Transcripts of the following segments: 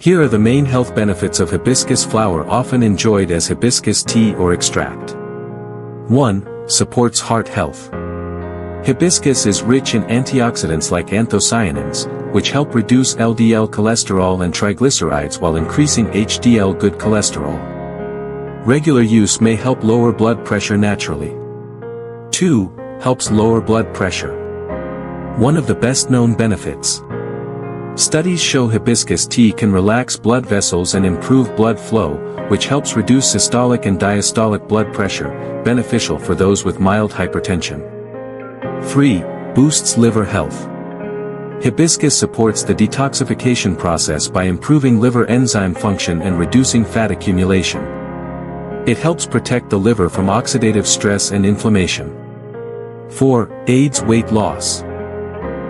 Here are the main health benefits of hibiscus flower, often enjoyed as hibiscus tea or extract. 1. Supports heart health. Hibiscus is rich in antioxidants like anthocyanins, which help reduce LDL cholesterol and triglycerides while increasing HDL good cholesterol. Regular use may help lower blood pressure naturally. 2. Helps lower blood pressure. One of the best-known benefits. Studies show hibiscus tea can relax blood vessels and improve blood flow, which helps reduce systolic and diastolic blood pressure, beneficial for those with mild hypertension. 3. Boosts liver health. Hibiscus supports the detoxification process by improving liver enzyme function and reducing fat accumulation. It helps protect the liver from oxidative stress and inflammation. 4. Aids weight loss.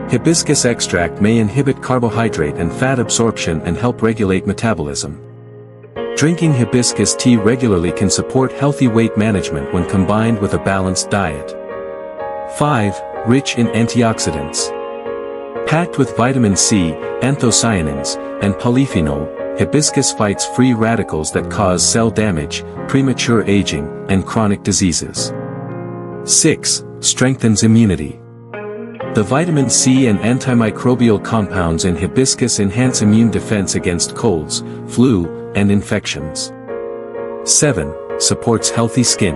Hibiscus extract may inhibit carbohydrate and fat absorption and help regulate metabolism. Drinking hibiscus tea regularly can support healthy weight management when combined with a balanced diet. 5. Rich in antioxidants. Packed with vitamin C, anthocyanins, and polyphenol, hibiscus fights free radicals that cause cell damage, premature aging, and chronic diseases. 6. Strengthens immunity. The vitamin C and antimicrobial compounds in hibiscus enhance immune defense against colds, flu, and infections. 7. Supports healthy skin.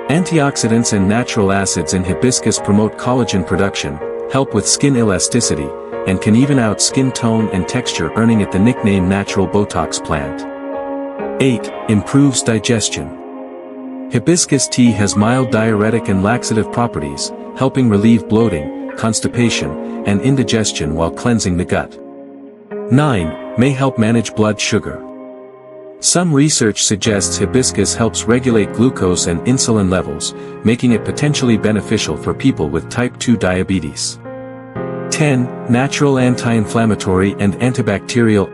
Antioxidants and natural acids in hibiscus promote collagen production, help with skin elasticity, and can even out skin tone and texture, earning it the nickname natural Botox plant. 8. Improves digestion. Hibiscus tea has mild diuretic and laxative properties, helping relieve bloating, constipation, and indigestion while cleansing the gut. 9. May help manage blood sugar. Some research suggests hibiscus helps regulate glucose and insulin levels, making it potentially beneficial for people with type 2 diabetes. 10. Natural anti-inflammatory and antibacterial.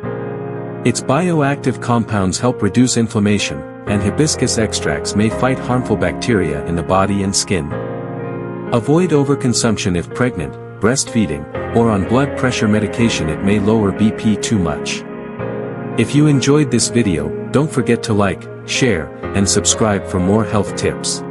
Its bioactive compounds help reduce inflammation, and hibiscus extracts may fight harmful bacteria in the body and skin. Avoid overconsumption if pregnant, breastfeeding, or on blood pressure medication. It may lower BP too much. If you enjoyed this video, don't forget to like, share, and subscribe for more health tips.